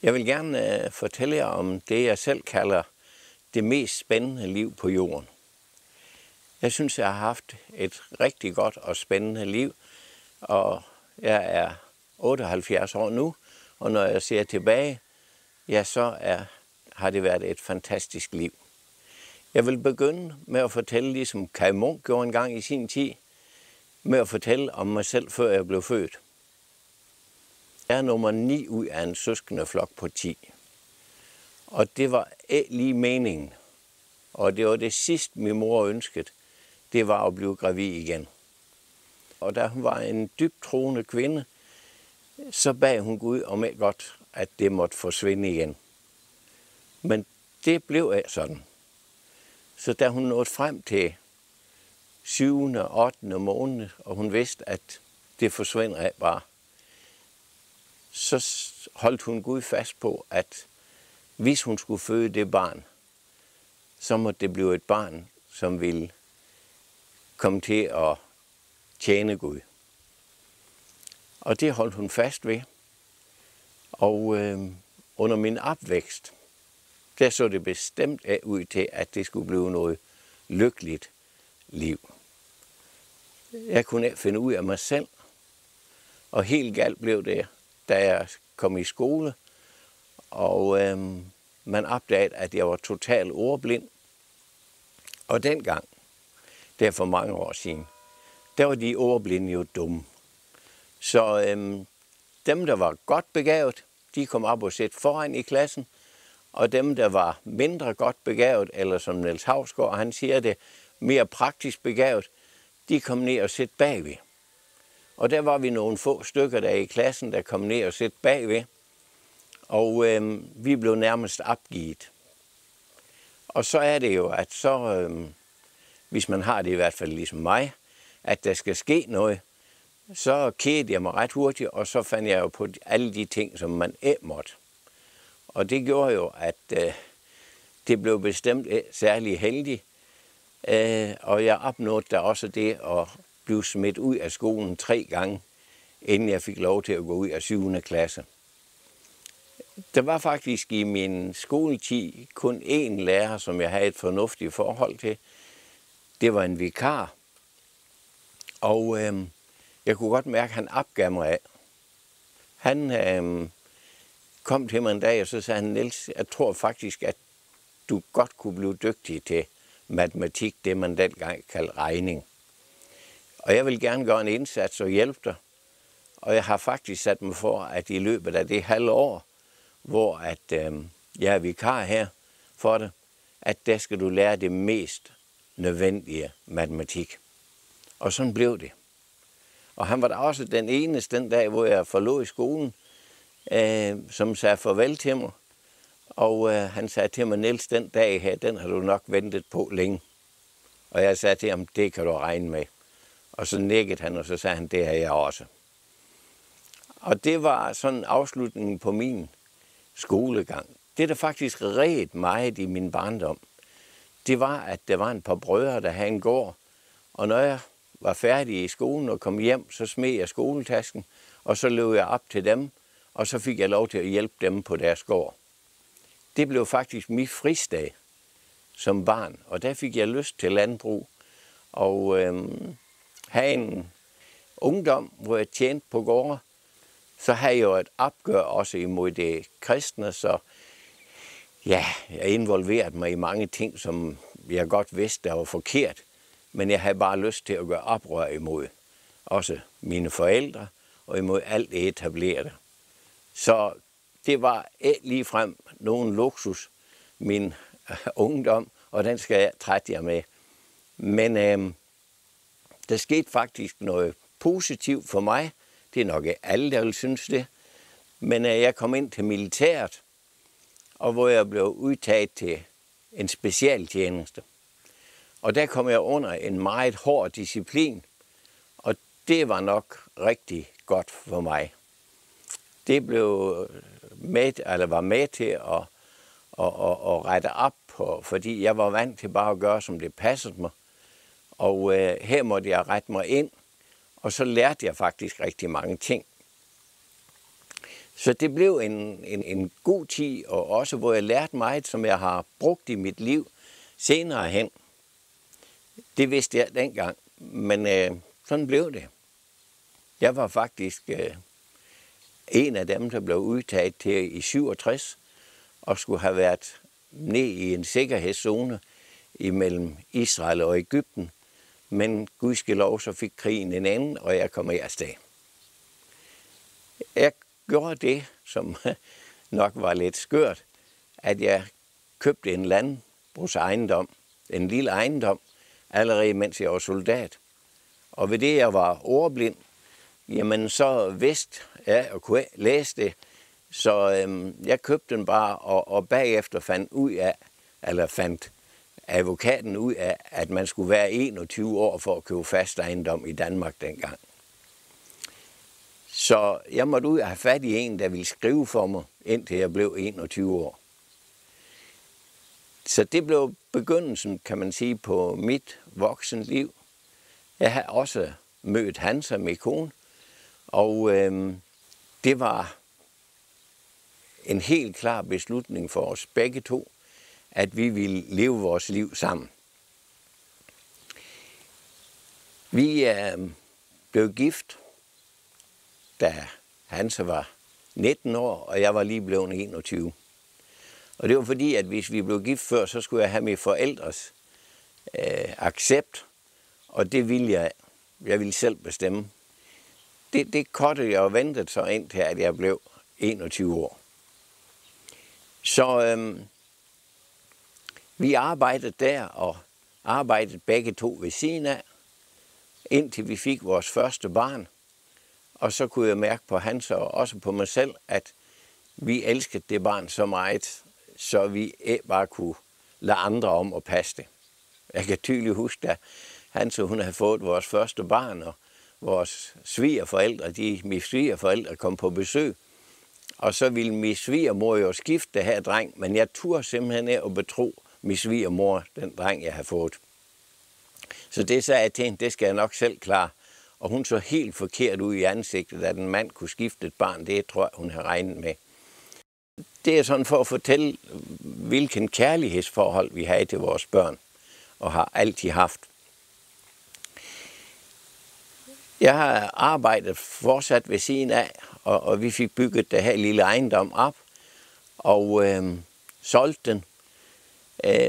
Jeg vil gerne fortælle jer om det, jeg selv kalder det mest spændende liv på jorden. Jeg synes, jeg har haft et rigtig godt og spændende liv, og jeg er 78 år nu, og når jeg ser tilbage, ja, har det været et fantastisk liv. Jeg vil begynde med at fortælle, ligesom Kaj Munk gjorde en gang i sin tid, med at fortælle om mig selv, før jeg blev født. Jeg er nummer 9 ud af en søskende flok på 10. Og det var lige meningen. Og det var det sidste, min mor ønskede, det var at blive gravid igen. Og da hun var en dybt troende kvinde, så bad hun Gud om ikke godt, at det måtte forsvinde igen. Men det blev ikke sådan. Så da hun nåede frem til 7. og 8. måned, og hun vidste, at det forsvinder af bare, så holdt hun Gud fast på, at hvis hun skulle føde det barn, så måtte det blive et barn, som ville komme til at tjene Gud. Og det holdt hun fast ved. Og under min opvækst, der så det bestemt ud til, at det skulle blive noget lykkeligt liv. Jeg kunne ikke finde ud af mig selv, og helt galt blev det, da jeg kom i skole, og man opdagede, at jeg var totalt ordblind. Og dengang, det er for mange år siden, der var de ordblinde jo dumme. Så dem, der var godt begavet, de kom op og sætte foran i klassen, og dem, der var mindre godt begavet, eller som Niels Hausgaard, han siger det, mere praktisk begavet, de kom ned og sætte bagved. Og der var vi nogle få stykker der i klassen, der kom ned og sætte bagved, og vi blev nærmest opgivet. Og så er det jo, at så, hvis man har det i hvert fald ligesom mig, at der skal ske noget, så kedede jeg mig ret hurtigt, og så fandt jeg jo på alle de ting, som man ikke måtte. Og det gjorde jo, at det blev bestemt særlig heldigt, og jeg opnåede da også det at blive smidt ud af skolen 3 gange, inden jeg fik lov til at gå ud af 7. klasse. Der var faktisk i min skoletid kun én lærer, som jeg havde et fornuftigt forhold til. Det var en vikar, og jeg kunne godt mærke, at han opgav mig af. Han kom til mig en dag, og så sagde han, Niels, jeg tror faktisk, at du godt kunne blive dygtig til matematik, det man dengang kaldte regning. Og jeg vil gerne gøre en indsats og hjælpe dig. Og jeg har faktisk sat mig for, at i løbet af det halve år, hvor jeg er vikar her for dig, at der skal du lære det mest nødvendige matematik. Og sådan blev det. Og han var da også den eneste den dag, hvor jeg forlod skolen, som sagde farvel til mig. Og han sagde til mig, Niels, den dag her, den har du nok ventet på længe. Og jeg sagde til ham, det kan du regne med. Og så nikkede han, og så sagde han, det har jeg også. Og det var sådan afslutningen på min skolegang. Det, der faktisk redde meget i min barndom, det var, at der var en par brødre, der havde en gård. Og når jeg var færdig i skolen og kom hjem, så smed jeg skoletasken, og så løb jeg op til dem, og så fik jeg lov til at hjælpe dem på deres gård. Det blev faktisk mit frisdag som barn, og der fik jeg lyst til landbrug og have en ungdom, hvor jeg tjente på gårde. Så havde jeg jo et opgør også imod det kristne, så ja, jeg involverede mig i mange ting, som jeg godt vidste, der var forkert, men jeg havde bare lyst til at gøre oprør imod også mine forældre og imod alt det etablerede. Så det var ikke ligefrem nogen luksus, min ungdom, og den skal jeg trætte jer med. Men der skete faktisk noget positivt for mig. Det er nok ikke alle, der vil synes det. Men jeg kom ind til militæret, og hvor jeg blev udtaget til en specialtjeneste. Og der kom jeg under en meget hård disciplin, og det var nok rigtig godt for mig. Det var med til at rette op på, fordi jeg var vant til bare at gøre, som det passede mig. Og her måtte jeg rette mig ind, og så lærte jeg faktisk rigtig mange ting. Så det blev en god tid, og også hvor jeg lærte meget, som jeg har brugt i mit liv senere hen. Det vidste jeg dengang, men sådan blev det. Jeg var faktisk en af dem, der blev udtaget til i 67, og skulle have været ned i en sikkerhedszone imellem Israel og Egypten. Men gudskelov så fik krigen en ende, og jeg kom afsted. Jeg gjorde det, som nok var lidt skørt, at jeg købte en landbrugsejendom, en lille ejendom, allerede mens jeg var soldat. Og ved det, jeg var ordblind, jamen så vidste jeg og kunne læse det. Så jeg købte den bare, og bagefter fandt advokaten ud af, at man skulle være 21 år for at købe fast ejendom i Danmark dengang. Så jeg måtte ud og have fat i en, der ville skrive for mig, indtil jeg blev 21 år. Så det blev begyndelsen, kan man sige, på mit voksenliv. Jeg har også mødt Hans og min kone, og det var en helt klar beslutning for os begge to, at vi ville leve vores liv sammen. Vi blev gift, da Hans var 19 år, og jeg var lige blevet 21. Og det var fordi, at hvis vi blev gift før, så skulle jeg have mine forældres accept, og det ville jeg. Jeg ville selv bestemme. Det kottede jeg og ventede så indtil, at jeg blev 21 år. Så vi arbejdede der, og arbejdede begge to ved siden af, indtil vi fik vores første barn. Og så kunne jeg mærke på Hans og også på mig selv, at vi elskede det barn så meget, så vi ikke bare kunne lade andre om at passe det. Jeg kan tydeligt huske, at Hans og hun havde fået vores første barn, og vores mine svigerforældre kom på besøg. Og så ville min svigermor jo skifte det her dreng, men jeg turde simpelthen af at betro min svigermor, den dreng, jeg havde fået. Så det sagde jeg til hende, det skal jeg nok selv klare. Og hun så helt forkert ud i ansigtet, at en mand kunne skifte et barn. Det tror jeg, hun har regnet med. Det er sådan for at fortælle, hvilken kærlighedsforhold vi har til vores børn, og har altid haft. Jeg har arbejdet fortsat ved siden af, og vi fik bygget det her lille ejendom op, og solgte den.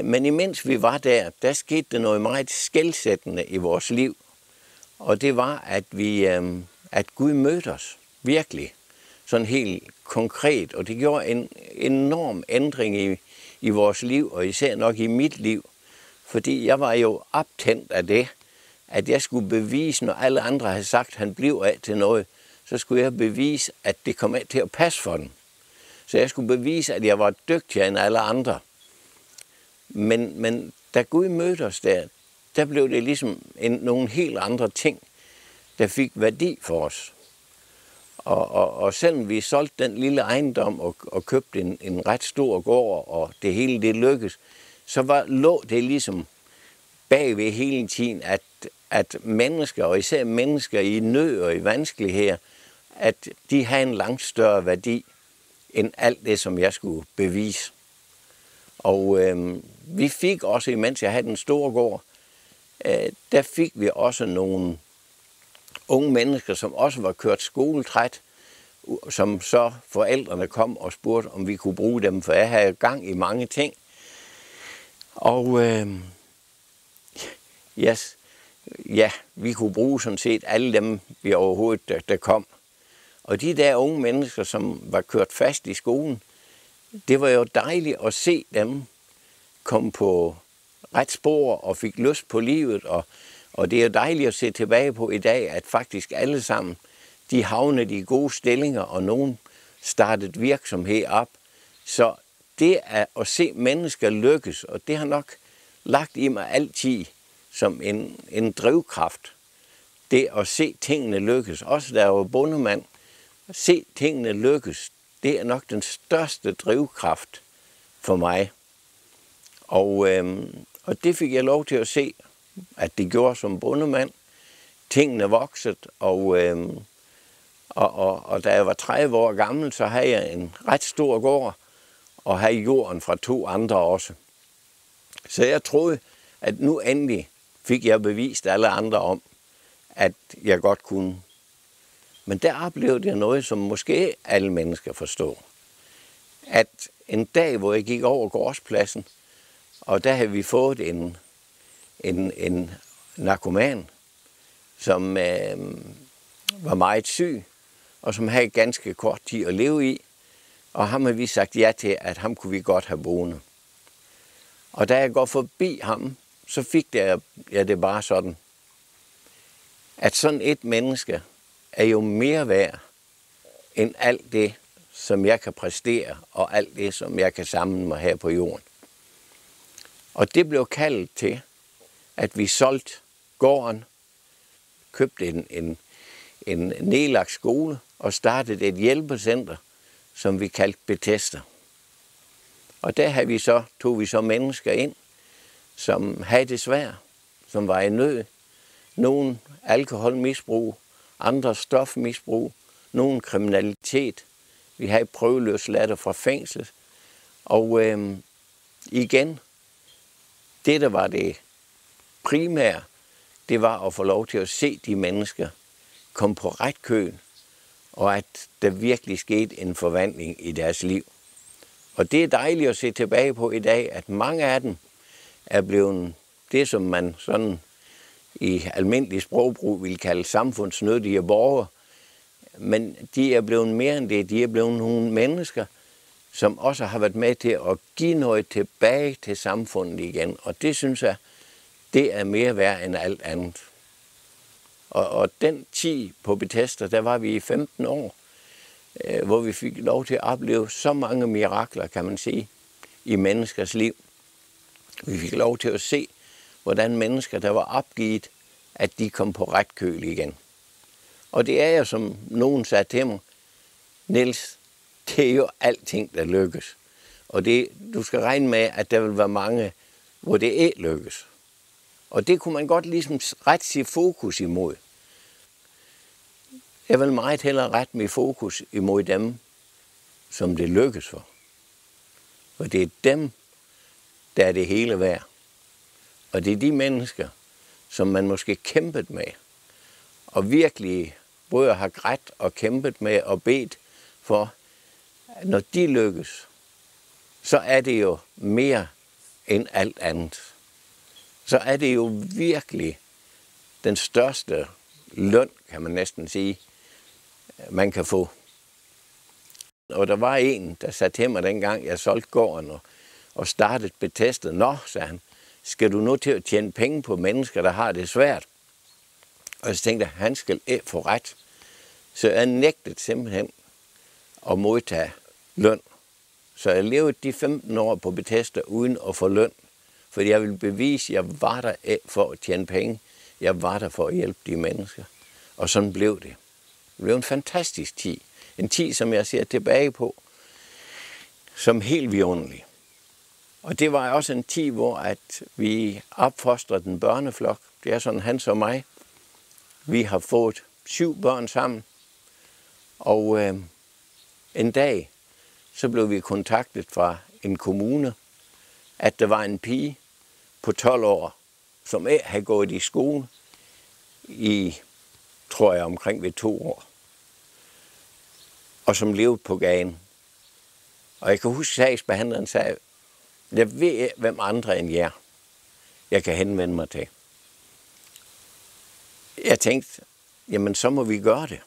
Men imens vi var der skete der noget meget skelsættende i vores liv. Og det var, at Gud mødte os, virkelig, sådan helt konkret. Og det gjorde en enorm ændring i vores liv, og især nok i mit liv. Fordi jeg var jo optændt af det, at jeg skulle bevise, når alle andre havde sagt, at han blev af til noget, så skulle jeg bevise, at det kom af til at passe for den. Så jeg skulle bevise, at jeg var dygtigere end alle andre. Men da Gud mødte os der blev det ligesom nogle helt andre ting, der fik værdi for os. Og selvom vi solgte den lille ejendom og købte en ret stor gård, og det hele det lykkedes, så lå det ligesom bagved hele tiden, at mennesker, og især mennesker i nød og i vanskeligheder, at de har en langt større værdi end alt det, som jeg skulle bevise. Og vi fik også, imens jeg havde den store gård, der fik vi også nogle unge mennesker, som også var kørt skoletræt, som så forældrene kom og spurgte, om vi kunne bruge dem, for jeg havde gang i mange ting. Og vi kunne bruge sådan set alle dem, vi overhovedet der kom. Og de der unge mennesker, som var kørt fast i skolen, det var jo dejligt at se dem komme på ret spor og fik lyst på livet. Og det er jo dejligt at se tilbage på i dag, at faktisk alle sammen, de havnede i gode stillinger, og nogen startede virksomhed op. Så det er at se mennesker lykkes, og det har nok lagt i mig altid som en drivkraft. Det at se tingene lykkes, også da jeg var bondemand, at se tingene lykkes, det er nok den største drivkraft for mig. Og det fik jeg lov til at se, at det gjorde som bondemand. Tingene voksede, Og da jeg var 30 år gammel, så havde jeg en ret stor gård, og havde jorden fra 2 andre også. Så jeg troede, at nu endelig fik jeg bevist alle andre om, at jeg godt kunne. Men der oplevede jeg noget, som måske alle mennesker forstår. At en dag, hvor jeg gik over gårdspladsen, og der havde vi fået en narkoman, som var meget syg, og som havde ganske kort tid at leve i. Og ham havde vi sagt ja til, at ham kunne vi godt have boende. Og da jeg går forbi ham, så fik jeg det bare sådan, at sådan et menneske er jo mere værd end alt det, som jeg kan præstere, og alt det, som jeg kan samle mig her på jorden. Og det blev kaldet til, at vi solgte gården, købte en nedlagt skole og startede et hjælpecenter, som vi kaldte Bethesda. Og der tog vi så mennesker ind, som havde det svært, som var i nød. Nogle alkoholmisbrug, andre stofmisbrug, nogle kriminalitet. Vi havde prøveløsladte fra fængslet. Og igen, det der var det primære, det var at få lov til at se de mennesker komme på ret køl, og at der virkelig skete en forvandling i deres liv. Og det er dejligt at se tilbage på i dag, at mange af dem er blevet det, som man sådan i almindelig sprogbrug vil kalde samfundsnyttige borgere. Men de er blevet mere end det. De er blevet nogle mennesker, som også har været med til at give noget tilbage til samfundet igen. Og det synes jeg, det er mere værd end alt andet. Og den tid på Bethesda, der var vi i 15 år, hvor vi fik lov til at opleve så mange mirakler, kan man sige, i menneskers liv. Vi fik lov til at se, hvordan mennesker, der var opgivet, at de kom på ret køl igen. Og det er jo, som nogen sagde til mig, Niels, det er jo alting, der lykkes. Og du skal regne med, at der vil være mange, hvor det ikke lykkes. Og det kunne man godt ligesom rette sit fokus imod. Jeg vil meget hellere rette mit fokus imod dem, som det lykkes for. Og det er dem, der er det hele værd. Og det er de mennesker, som man måske kæmpet med, og virkelig både har grædt og kæmpet med og bedt for, at når de lykkes, så er det jo mere end alt andet. Så er det jo virkelig den største løn, kan man næsten sige, man kan få. Og der var en, der sagde til mig dengang, jeg solgte gården og startede Bethesda. Nå, sagde han, skal du nu til at tjene penge på mennesker, der har det svært? Og så tænkte jeg, han skal ikke få ret. Så jeg nægtede simpelthen at modtage løn. Så jeg levede de 15 år på Bethesda uden at få løn. Fordi jeg ville bevise, at jeg var der ikke for at tjene penge. Jeg var der for at hjælpe de mennesker. Og sådan blev det. Det blev en fantastisk tid. En tid, som jeg ser tilbage på, som helt vidunderlig. Og det var også en tid, hvor at vi opfostrede en børneflok. Det er sådan Hans og mig. Vi har fået 7 børn sammen. Og en dag, så blev vi kontaktet fra en kommune, at der var en pige på 12 år, som ikke havde gået i skole i, tror jeg, omkring ved 2 år. Og som levede på gaden. Og jeg kan huske, sagsbehandleren sagde, jeg ved ikke, hvem andre end jer, jeg kan henvende mig til. Jeg tænkte, jamen så må vi gøre det.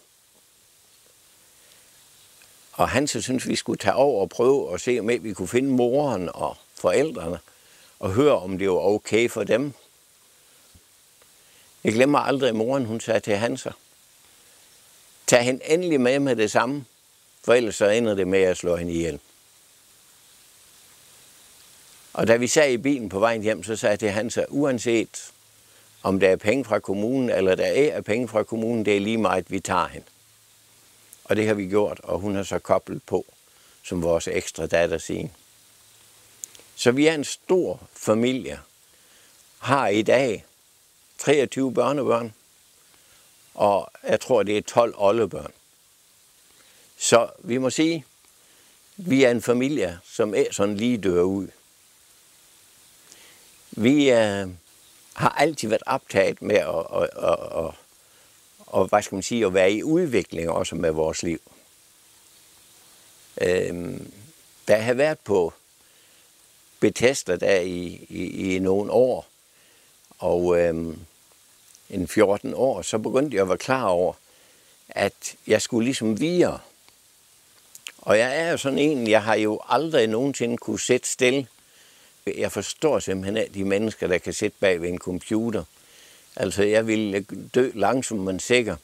Og han så syntes, vi skulle tage over og prøve at se, om vi kunne finde moren og forældrene, og høre, om det var okay for dem. Jeg glemmer aldrig moren, hun sagde til Hanser, tag hende endelig med det samme, for ellers så ender det med at slå hende ihjel. Og da vi sad i bilen på vejen hjem, så sagde jeg til Hanser, uanset om der er penge fra kommunen, eller der er penge fra kommunen, det er lige meget, vi tager hende. Og det har vi gjort, og hun har så koblet på, som vores ekstra datter siger. Så vi er en stor familie, har i dag 23 børnebørn, og jeg tror, det er 12 oldebørn. Så vi må sige, vi er en familie, som er sådan lige dør ud. Vi har altid været optaget med at være i udvikling også med vores liv. Da jeg har været på Bethesda der i nogle år, og en 14 år, så begyndte jeg at være klar over, at jeg skulle ligesom videre. Og jeg er jo sådan en, jeg har jo aldrig nogensinde kunne sætte stille. Jeg forstår simpelthen af de mennesker, der kan sidde bag ved en computer. Altså, jeg ville dø langsomt, men sikker.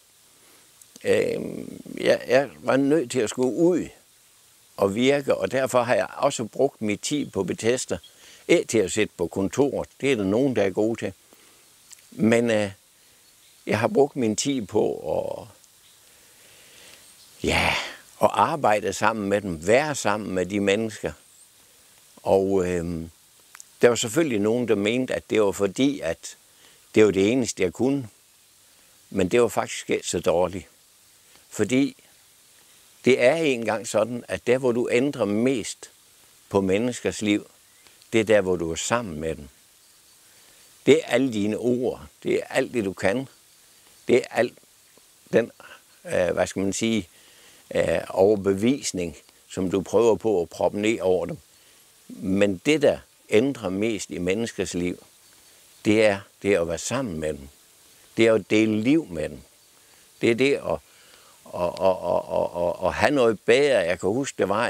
Jeg var nødt til at skulle ud og virke, og derfor har jeg også brugt mit tid på Bethesda. Ikke til at sidde på kontoret, det er der nogen, der er gode til. Men jeg har brugt min tid på at arbejde sammen med dem, være sammen med de mennesker. Og der var selvfølgelig nogen, der mente, at det var fordi, at det var det eneste, jeg kunne. Men det var faktisk ikke så dårligt. Fordi det er engang sådan, at der, hvor du ændrer mest på menneskers liv, det er der, hvor du er sammen med dem. Det er alle dine ord. Det er alt det, du kan. Det er alt den, overbevisning, som du prøver på at proppe ned over dem. Men det, der ændrer mest i menneskers liv, det er at være sammen med dem. Det er at dele liv med dem. Det er det at have noget bedre. Jeg kan huske, der var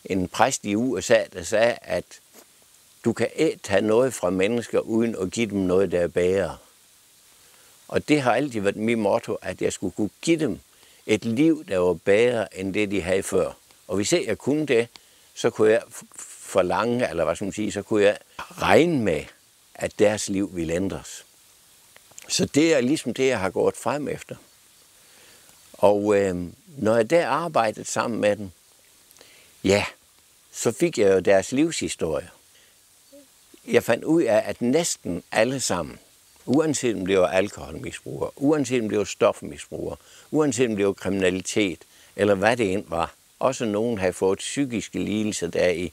en præst i USA, der sagde, at du kan ikke tage noget fra mennesker, uden at give dem noget, der er bedre. Og det har altid været mit motto, at jeg skulle kunne give dem et liv, der var bedre, end det, de havde før. Og hvis jeg kunne det, så kunne jeg forlange, eller så kunne jeg regne med, at deres liv ville ændres. Så det er ligesom det, jeg har gået frem efter. Og når jeg der arbejdede sammen med dem, så fik jeg jo deres livshistorie. Jeg fandt ud af, at næsten alle sammen, uanset om det var alkoholmisbrugere, uanset om det var stofmisbrugere, uanset om det var kriminalitet, eller hvad det end var, også nogen havde fået psykiske lidelser deri.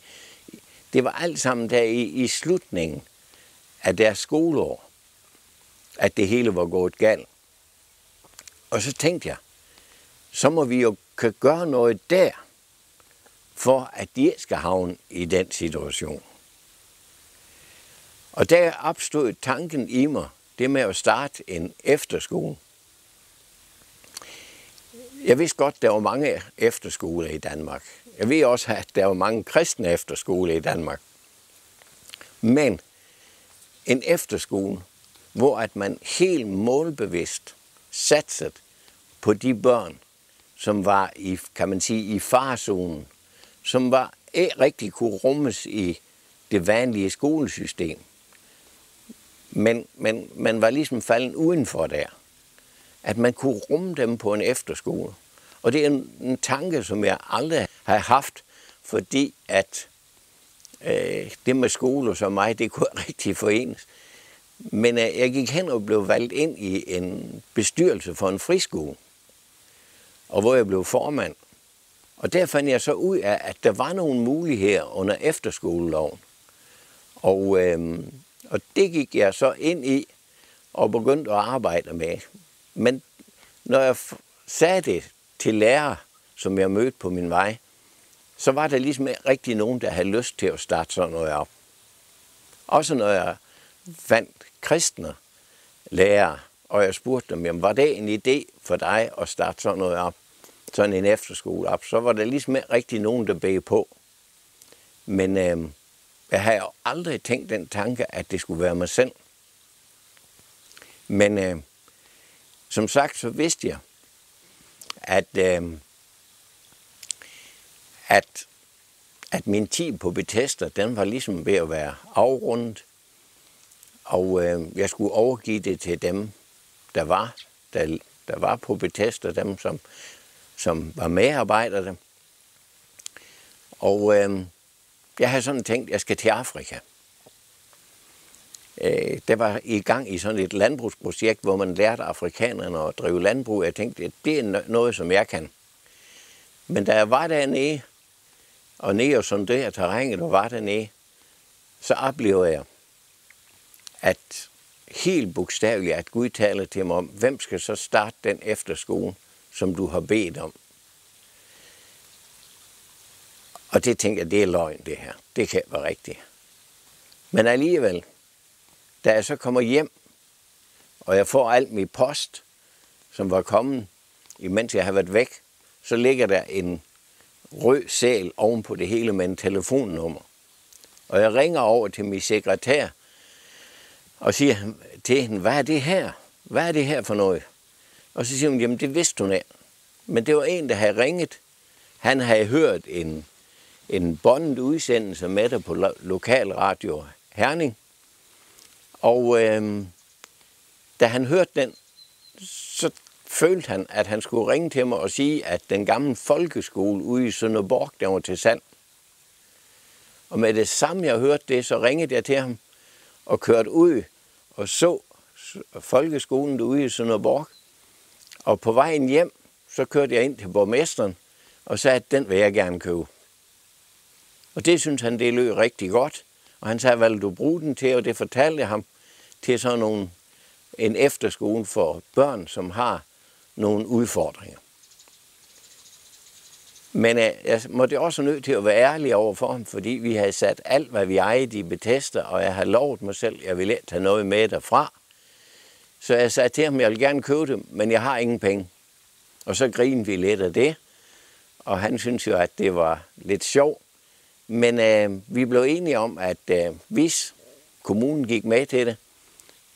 Det var alt sammen der i slutningen af deres skoleår, at det hele var gået galt. Og så tænkte jeg, så må vi jo kan gøre noget der, for at de ikke skal havne i den situation. Og der opstod tanken i mig, det med at starte en efterskole. Jeg vidste godt, der var mange efterskoler i Danmark. Jeg ved også, at der var mange kristne efterskoler i Danmark. Men en efterskole, hvor at man helt målbevidst satsede på de børn, som var i farezonen, som ikke rigtig kunne rummes i det vanlige skolesystem. Men man var ligesom faldet udenfor der. At man kunne rumme dem på en efterskole. Og det er en tanke, som jeg aldrig har haft, fordi at det med skole som mig, det kunne rigtig forenes. Men jeg gik hen og blev valgt ind i en bestyrelse for en friskole, og hvor jeg blev formand. Og der fandt jeg så ud af, at der var nogle muligheder under efterskoleloven. Og det gik jeg så ind i og begyndte at arbejde med. Men når jeg sagde det til lærere, som jeg mødte på min vej, så var der ligesom ikke rigtig nogen, der havde lyst til at starte sådan noget op. Også når jeg fandt kristne lærere, og jeg spurgte dem, jamen, var det en idé for dig at starte sådan noget op, sådan en efterskole op, så var der ligesom ikke rigtig nogen, der bag på. Men jeg havde jo aldrig tænkt den tanke, at det skulle være mig selv. Men som sagt, så vidste jeg, at min tid på Bethesda, den var ligesom ved at være afrundet, og jeg skulle overgive det til dem, der var på Bethesda, dem som var medarbejdere. Og jeg havde sådan tænkt, at jeg skal til Afrika. Der var i gang i sådan et landbrugsprojekt, hvor man lærte afrikanerne at drive landbrug. Jeg tænkte, at det er noget, som jeg kan. Men da jeg var dernede, og ned og sonderede terrænet og var dernede, så oplever jeg, at helt bogstaveligt, at Gud taler til mig om, hvem skal så starte den efterskole, som du har bedt om. Og det tænker jeg, det er løgn det her. Det kan være rigtigt. Men alligevel, da jeg så kommer hjem, og jeg får alt min post, som var kommet, imens jeg har været væk, så ligger der en rød sæl oven på det hele med en telefonnummer. Og jeg ringer over til min sekretær og siger til hende, hvad er det her? Hvad er det her for noget? Og så siger hun, jamen det vidste hun af. Men det var en, der havde ringet. Han havde hørt en båndet udsendelse med dig på lokalradio Herning. Og da han hørte den, så følte han, at han skulle ringe til mig og sige, at den gamle folkeskole ude i Sønderborg, der var til salg. Og med det samme, jeg hørte det, så ringede jeg til ham og kørte ud og så folkeskolen ude i Sønderborg. Og på vejen hjem, så kørte jeg ind til borgmesteren og sagde, at den vil jeg gerne købe. Og det synes han, det lød rigtig godt. Og han sagde, hvad vil du bruge den til? Og det fortalte jeg ham til sådan en efterskole for børn, som har nogle udfordringer. Men jeg måtte også nødt til at være ærlig over for ham, fordi vi havde sat alt, hvad vi ejede i Bethesda, og jeg havde lovet mig selv, at jeg ville ikke tage noget med derfra. Så jeg sagde til ham, at jeg vil gerne købe det, men jeg har ingen penge. Og så grinede vi lidt af det, og han syntes jo, at det var lidt sjovt. Men vi blev enige om, at hvis kommunen gik med til det,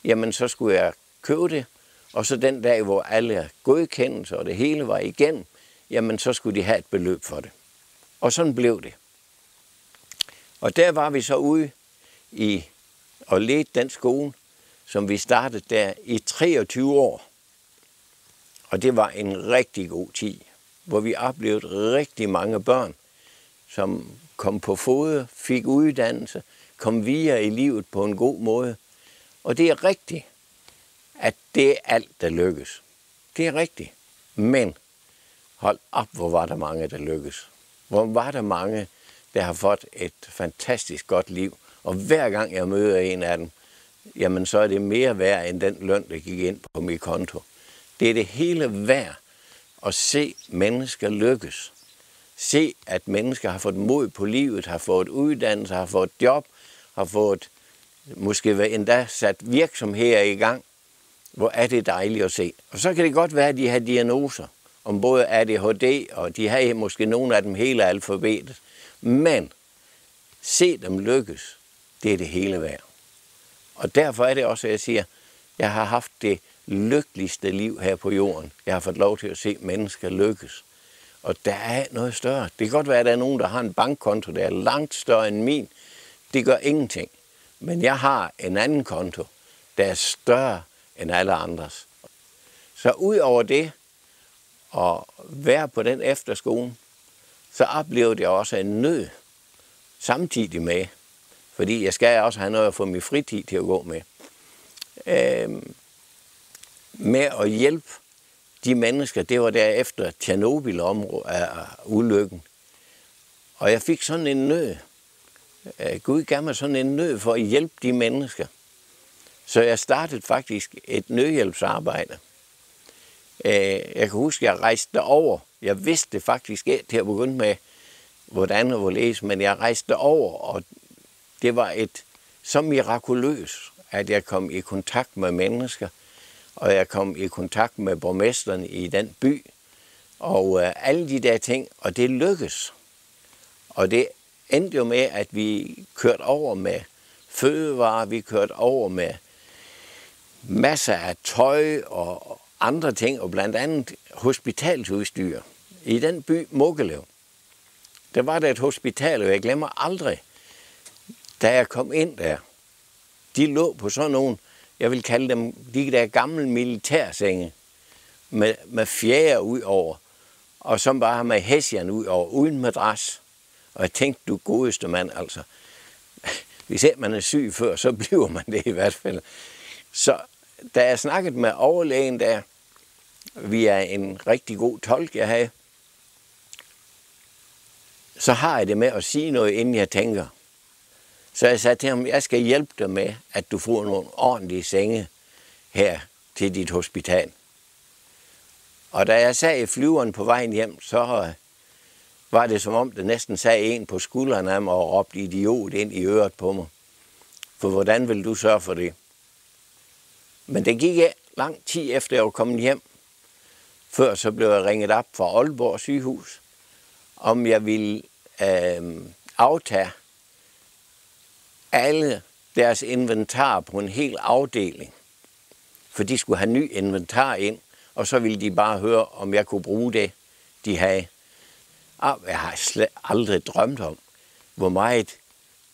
jamen så skulle jeg købe det, og så den dag, hvor alle godkendelser og det hele var igennem, jamen så skulle de have et beløb for det. Og sådan blev det. Og der var vi så ude og ledte den skole, som vi startede der i 23 år. Og det var en rigtig god tid, hvor vi oplevede rigtig mange børn, som kom på fod, fik uddannelse, kom videre i livet på en god måde. Og det er rigtigt, at det er alt, der lykkes. Det er rigtigt. Men hold op, hvor var der mange, der lykkes. Hvor var der mange, der har fået et fantastisk godt liv. Og hver gang jeg møder en af dem, jamen så er det mere værd end den løn, der gik ind på min konto. Det er det hele værd at se mennesker lykkes. Se, at mennesker har fået mod på livet, har fået uddannelse, har fået job, har fået måske endda sat virksomheder i gang. Hvor er det dejligt at se. Og så kan det godt være, at de har diagnoser om både ADHD, og de har måske nogle af dem hele alfabetet. Men se dem lykkes, det er det hele værd. Og derfor er det også, at jeg siger, jeg har haft det lykkeligste liv her på jorden. Jeg har fået lov til at se mennesker lykkes. Og der er noget større. Det kan godt være, at der er nogen, der har en bankkonto, der er langt større end min. Det gør ingenting. Men jeg har en anden konto, der er større end alle andres. Så ud over det, at være på den efterskole, så oplevede jeg også en nød samtidig med, fordi jeg skal også have noget at få min fritid til at gå med, med at hjælpe de mennesker. Det var derefter Tjernobyl-ulykken. Og jeg fik sådan en nød. Gud gav mig sådan en nød for at hjælpe de mennesker. Så jeg startede faktisk et nødhjælpsarbejde. Jeg kan huske, at jeg rejste derover. Jeg vidste det faktisk ikke til at begynde med, hvordan og hvorledes, men jeg rejste derover, og det var så mirakuløst, at jeg kom i kontakt med mennesker, og jeg kom i kontakt med borgmesteren i den by, og alle de der ting, og det lykkedes. Og det endte jo med, at vi kørte over med fødevarer, vi kørte over med masser af tøj og andre ting, og blandt andet hospitalsudstyr. I den by, Muggelev, der var der et hospital, og jeg glemmer aldrig, da jeg kom ind der. De lå på sådan nogle, jeg vil kalde dem de der gamle militærsenge, med fjerde ud over, og som bare med hessian ud over, uden madras. Og jeg tænkte, du godeste mand, altså. Hvis ikke man er syg før, så bliver man det i hvert fald. Så da jeg snakkede med overlægen der, via en rigtig god tolk, jeg havde, så har jeg det med at sige noget, inden jeg tænker. Så jeg sagde til ham, jeg skal hjælpe dig med, at du får nogle ordentlige senge her til dit hospital. Og da jeg sad i flyveren på vejen hjem, så var det som om, det næsten sad en på skulderen af mig og råbte idiot ind i øret på mig. For hvordan vil du sørge for det? Men det gik lang tid efter, jeg var kommet hjem. Før så blev jeg ringet op fra Aalborg sygehus, om jeg ville aftage alle deres inventar på en hel afdeling. For de skulle have ny inventar ind, og så ville de bare høre, om jeg kunne bruge det, de havde. Og jeg har slet aldrig drømt om, hvor meget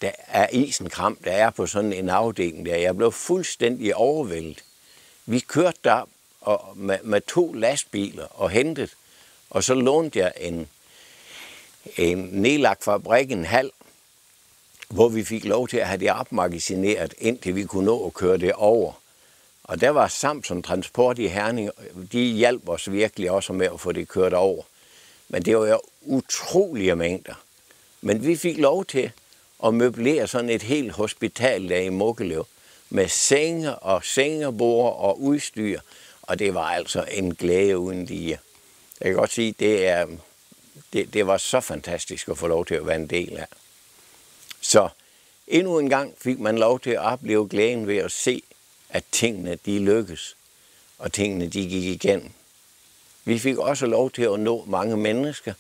der er isenkram, der er på sådan en afdeling der. Jeg blev fuldstændig overvældet. Vi kørte der med 2 lastbiler og hentede, og så lånte jeg en nedlagt fabrik, en hal, hvor vi fik lov til at have det opmagasineret, indtil vi kunne nå at køre det over. Og der var Samson Transport i Herning, de hjalp os virkelig også med at få det kørt over. Men det var jo utrolige mængder. Men vi fik lov til at møblere sådan et helt hospital der i Mukkelev, med senge og sengebord og udstyr, og det var altså en glæde uden lige. Jeg kan godt sige, det var så fantastisk at få lov til at være en del af. Så endnu en gang fik man lov til at opleve glæden ved at se, at tingene de lykkes, og tingene de gik igennem. Vi fik også lov til at nå mange mennesker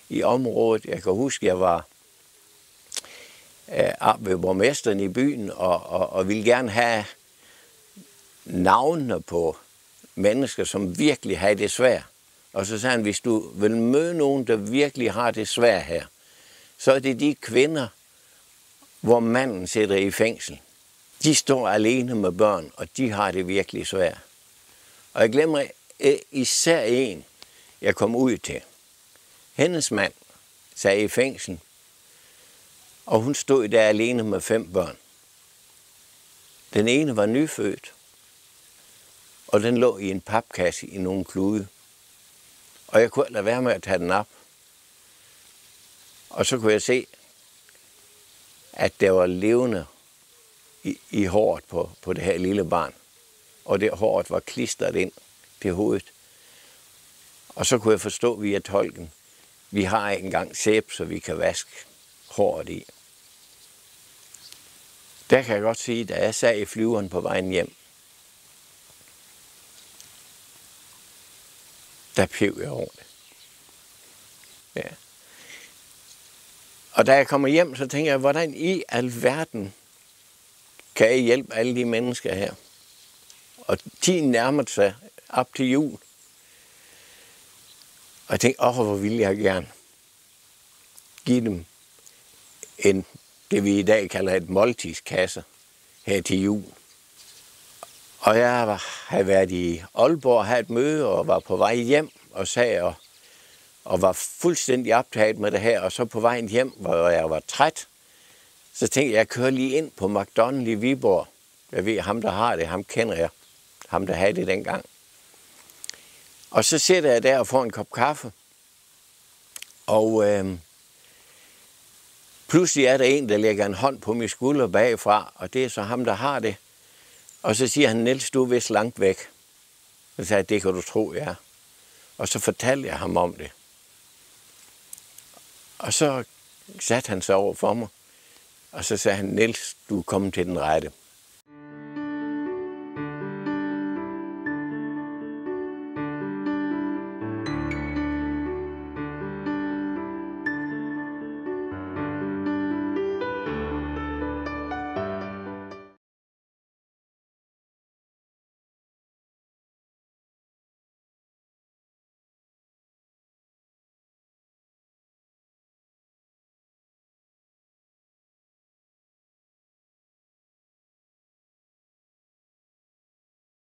i området. Jeg kan huske, jeg var ved borgmesteren i byen, og ville gerne have navnene på mennesker, som virkelig havde det svært. Og så sagde han, hvis du vil møde nogen, der virkelig har det svært her, så er det de kvinder, hvor manden sidder i fængsel. De står alene med børn, og de har det virkelig svært. Og jeg glemmer især en, jeg kom ud til. Hendes mand sad i fængsel, og hun stod der alene med 5 børn. Den ene var nyfødt, og den lå i en papkasse i nogle klude. Og jeg kunne lade være med at tage den op. Og så kunne jeg se, at der var levende i håret på det her lille barn. Og det håret var klistret ind til hovedet. Og så kunne jeg forstå via tolken, vi har ikke engang sæbe, så vi kan vaske håret i. Der kan jeg godt sige, da jeg sad i flyveren på vejen hjem, der pev jeg over det. Ja. Og da jeg kommer hjem, så tænker jeg, hvordan i alverden kan jeg hjælpe alle de mennesker her? Og tiden nærmede sig op til jul. Og jeg tænkte, hvor ville jeg gerne give dem det vi i dag kalder et måltidskasse her til jul. Og jeg havde været i Aalborg og havde et møde og var på vej hjem og sad og var fuldstændig optaget med det her. Og så på vejen hjem, hvor jeg var træt, så tænkte jeg kører lige ind på McDonald's i Viborg. Jeg ved, ham der har det, ham kender jeg. Ham der havde det dengang. Og så sætter jeg der og får en kop kaffe. Og pludselig er der en, der lægger en hånd på min skulder bagfra, og det er så ham, der har det. Og så siger han, Niels, du er vist langt væk. Så sagde jeg, det kan du tro, ja. Og så fortalte jeg ham om det. Og så satte han sig over for mig, og så sagde han, Niels, du er kommet til den rette.